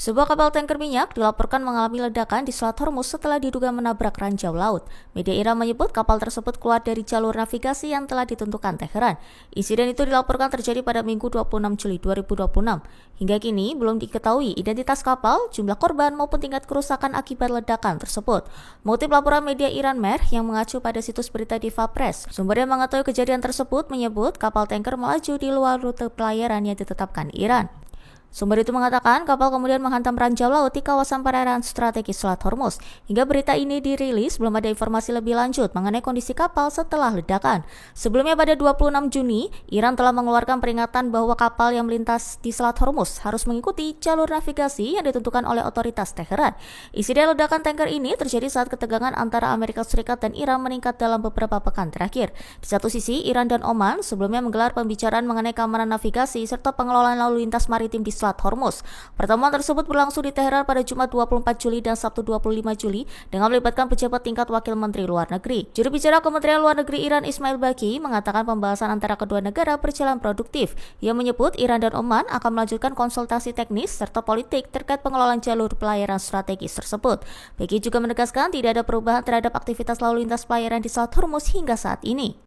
Sebuah kapal tanker minyak dilaporkan mengalami ledakan di Selat Hormuz setelah diduga menabrak ranjau laut. Media Iran menyebut kapal tersebut keluar dari jalur navigasi yang telah ditentukan Teheran. Insiden itu dilaporkan terjadi pada Minggu 26 Juli 2026. Hingga kini belum diketahui identitas kapal, jumlah korban maupun tingkat kerusakan akibat ledakan tersebut. Mengutip laporan media Iran Mer yang mengacu pada situs berita Diva Press, sumber yang mengetahui kejadian tersebut menyebut kapal tanker melaju di luar rute pelayaran yang ditetapkan Iran. Sumber itu mengatakan kapal kemudian menghantam ranjau laut di kawasan perairan strategis Selat Hormuz. Hingga berita ini dirilis, belum ada informasi lebih lanjut mengenai kondisi kapal setelah ledakan. Sebelumnya pada 26 Juni, Iran telah mengeluarkan peringatan bahwa kapal yang melintas di Selat Hormuz harus mengikuti jalur navigasi yang ditentukan oleh otoritas Teheran. Insiden ledakan tanker ini terjadi saat ketegangan antara Amerika Serikat dan Iran meningkat dalam beberapa pekan terakhir. Di satu sisi, Iran dan Oman sebelumnya menggelar pembicaraan mengenai keamanan navigasi serta pengelolaan lalu lintas maritim di Selat Hormuz. Pertemuan tersebut berlangsung di Teheran pada Jumat 24 Juli dan Sabtu 25 Juli dengan melibatkan pejabat tingkat Wakil Menteri Luar Negeri. Juru bicara Kementerian Luar Negeri Iran Ismail Baqi mengatakan pembahasan antara kedua negara berjalan produktif. Ia menyebut Iran dan Oman akan melanjutkan konsultasi teknis serta politik terkait pengelolaan jalur pelayaran strategis tersebut. Baqi juga menegaskan tidak ada perubahan terhadap aktivitas lalu lintas pelayaran di Selat Hormuz hingga saat ini.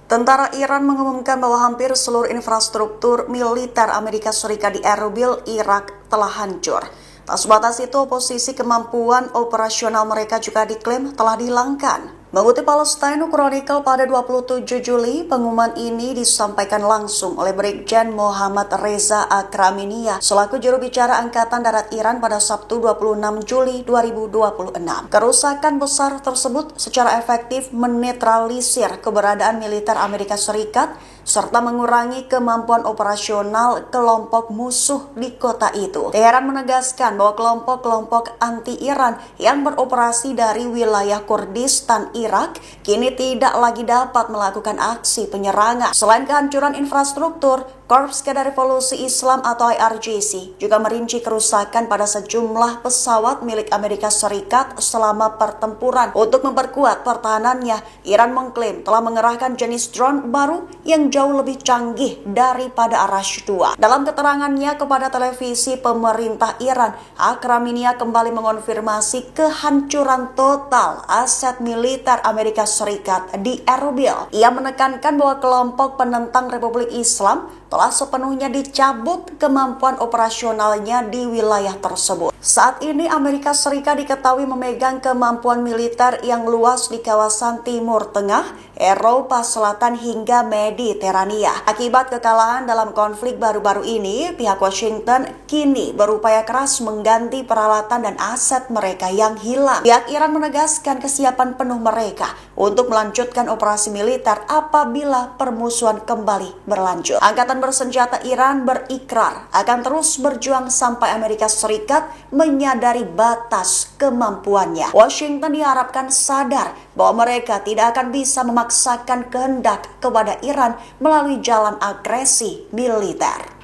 Tentara Iran mengumumkan bahwa hampir seluruh infrastruktur militer Amerika Serikat di Erbil, Irak telah hancur. Tak sebatas itu, posisi kemampuan operasional mereka juga diklaim telah dihilangkan. Mengutip Palestine Chronicle pada 27 Juli, pengumuman ini disampaikan langsung oleh Brigjen Mohammad Reza Akraminia selaku juru bicara Angkatan Darat Iran pada Sabtu 26 Juli 2026. Kerusakan besar tersebut secara efektif menetralisir keberadaan militer Amerika Serikat serta mengurangi kemampuan operasional kelompok musuh di kota itu. Teheran menegaskan bahwa kelompok-kelompok anti-Iran yang beroperasi dari wilayah Kurdistan Irak kini tidak lagi dapat melakukan aksi penyerangan. Selain kehancuran infrastruktur, Korps Qaeda Revolusi Islam atau IRGC juga merinci kerusakan pada sejumlah pesawat milik Amerika Serikat selama pertempuran. Untuk memperkuat pertahanannya, Iran mengklaim telah mengerahkan jenis drone baru yang jauh lebih canggih daripada Arash-2. Dalam keterangannya kepada televisi pemerintah Iran, Akraminia kembali mengonfirmasi kehancuran total aset militer Amerika Serikat di Erbil. Ia menekankan bahwa kelompok penentang Republik Islam telah sepenuhnya dicabut kemampuan operasionalnya di wilayah tersebut. Saat ini Amerika Serikat diketahui memegang kemampuan militer yang luas di kawasan Timur Tengah, Eropa Selatan hingga Mediterania. Akibat kekalahan dalam konflik baru-baru ini, pihak Washington kini berupaya keras mengganti peralatan dan aset mereka yang hilang. Pihak Iran menegaskan kesiapan penuh mereka untuk melanjutkan operasi militer apabila permusuhan kembali berlanjut. Angkatan bersenjata Iran berikrar akan terus berjuang sampai Amerika Serikat menyadari batas kemampuannya. Washington diharapkan sadar bahwa mereka tidak akan bisa memaksakan kehendak kepada Iran melalui jalan agresi militer.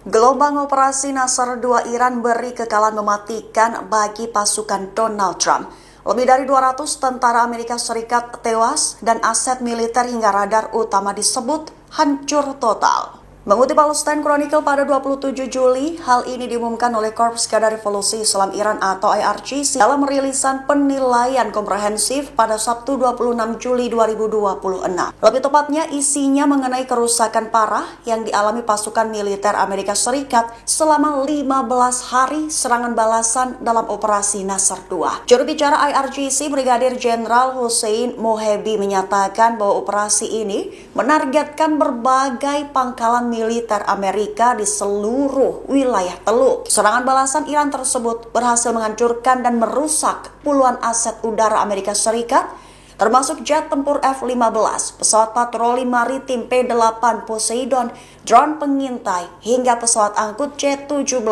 Gelombang operasi Nasr 2 Iran beri kekalahan mematikan bagi pasukan Donald Trump. Lebih dari 200 tentara Amerika Serikat tewas dan aset militer hingga radar utama disebut hancur total. Mengutip Palestine Chronicle pada 27 Juli, hal ini diumumkan oleh Korps Qaeda Revolusi Islam Iran atau IRGC dalam rilisan penilaian komprehensif pada Sabtu 26 Juli 2026. Lebih tepatnya isinya mengenai kerusakan parah yang dialami pasukan militer Amerika Serikat selama 15 hari serangan balasan dalam operasi Nasr 2. Juru bicara IRGC Brigadir Jenderal Hussein Mohebi menyatakan bahwa operasi ini menargetkan berbagai pangkalan militer Amerika di seluruh wilayah Teluk. Serangan balasan Iran tersebut berhasil menghancurkan dan merusak puluhan aset udara Amerika Serikat, termasuk jet tempur F-15, pesawat patroli maritim P-8 Poseidon, drone pengintai, hingga pesawat angkut C-17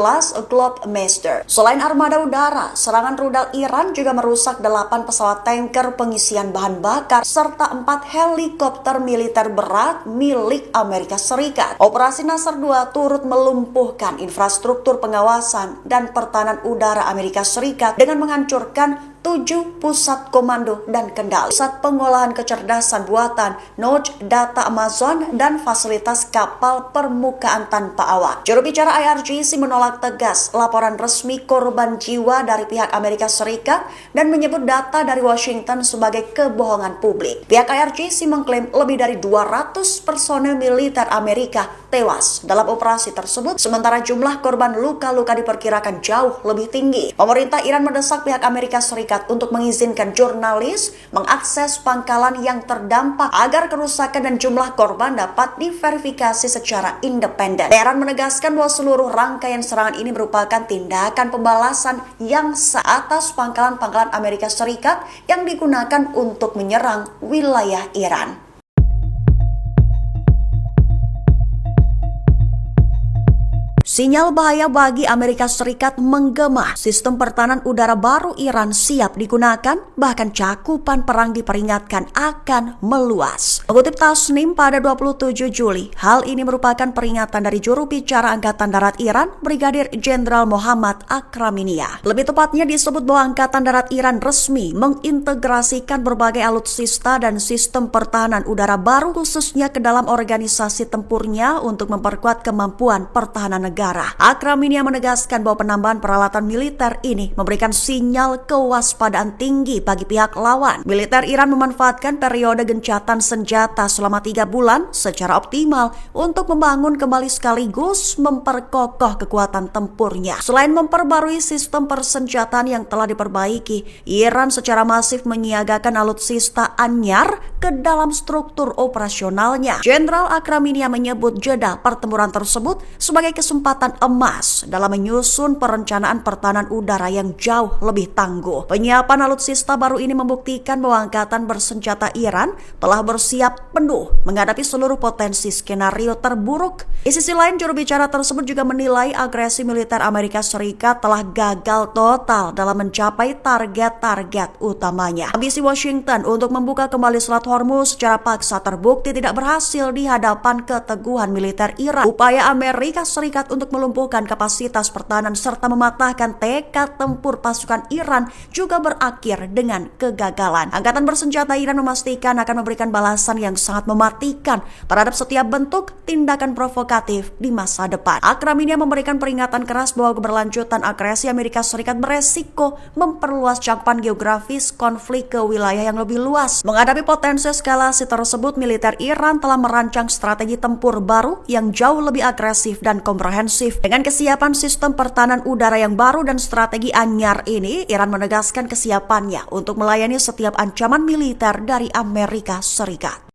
Globemaster. Selain armada udara, serangan rudal Iran juga merusak 8 pesawat tanker pengisian bahan bakar, serta 4 helikopter militer berat milik Amerika Serikat. Operasi Nasr 2 turut melumpuhkan infrastruktur pengawasan dan pertahanan udara Amerika Serikat dengan menghancurkan 7 pusat komando dan kendali, pusat pengolahan kecerdasan buatan, node data Amazon, dan fasilitas kapal permukaan tanpa awak. Juru bicara IRGC menolak tegas laporan resmi korban jiwa dari pihak Amerika Serikat dan menyebut data dari Washington sebagai kebohongan publik. Pihak IRGC mengklaim lebih dari 200 personel militer Amerika tewas dalam operasi tersebut, sementara jumlah korban luka-luka diperkirakan jauh lebih tinggi. Pemerintah Iran mendesak pihak Amerika Serikat untuk mengizinkan jurnalis mengakses pangkalan yang terdampak agar kerusakan dan jumlah korban dapat diverifikasi secara independen. Teheran menegaskan bahwa seluruh rangkaian serangan ini merupakan tindakan pembalasan yang sah atas pangkalan-pangkalan Amerika Serikat yang digunakan untuk menyerang wilayah Iran. Sinyal bahaya bagi Amerika Serikat menggema. Sistem pertahanan udara baru Iran siap digunakan, bahkan cakupan perang diperingatkan akan meluas. Mengutip Tasnim pada 27 Juli, hal ini merupakan peringatan dari juru bicara Angkatan Darat Iran, Brigadir Jenderal Muhammad Akraminia. Lebih tepatnya disebut bahwa Angkatan Darat Iran resmi mengintegrasikan berbagai alutsista dan sistem pertahanan udara baru khususnya ke dalam organisasi tempurnya untuk memperkuat kemampuan pertahanan negara. Akraminia menegaskan bahwa penambahan peralatan militer ini memberikan sinyal kewaspadaan tinggi bagi pihak lawan. Militer Iran memanfaatkan periode gencatan senjata selama 3 bulan secara optimal untuk membangun kembali sekaligus memperkokoh kekuatan tempurnya. Selain memperbarui sistem persenjataan yang telah diperbaiki, Iran secara masif menyiagakan alutsista anyar ke dalam struktur operasionalnya. Jenderal Akraminia menyebut jeda pertempuran tersebut sebagai kesempatan emas dalam menyusun perencanaan pertahanan udara yang jauh lebih tangguh. Penyiapan alutsista baru ini membuktikan bahwa angkatan bersenjata Iran telah bersiap penuh menghadapi seluruh potensi skenario terburuk. Di sisi lain, juru bicara tersebut juga menilai agresi militer Amerika Serikat telah gagal total dalam mencapai target-target utamanya. Ambisi Washington untuk membuka kembali Selat Hormuz secara paksa terbukti tidak berhasil di hadapan keteguhan militer Iran. Upaya Amerika Serikat untuk melumpuhkan kapasitas pertahanan serta mematahkan tekad tempur pasukan Iran juga berakhir dengan kegagalan. Angkatan bersenjata Iran memastikan akan memberikan balasan yang sangat mematikan terhadap setiap bentuk tindakan provokatif di masa depan. Akraminia memberikan peringatan keras bahwa keberlanjutan agresi Amerika Serikat beresiko memperluas cakupan geografis konflik ke wilayah yang lebih luas. Menghadapi potensi eskalasi tersebut, militer Iran telah merancang strategi tempur baru yang jauh lebih agresif dan komprehensif. Dengan kesiapan sistem pertahanan udara yang baru dan strategi anyar ini, Iran menegaskan kesiapannya untuk melayani setiap ancaman militer dari Amerika Serikat.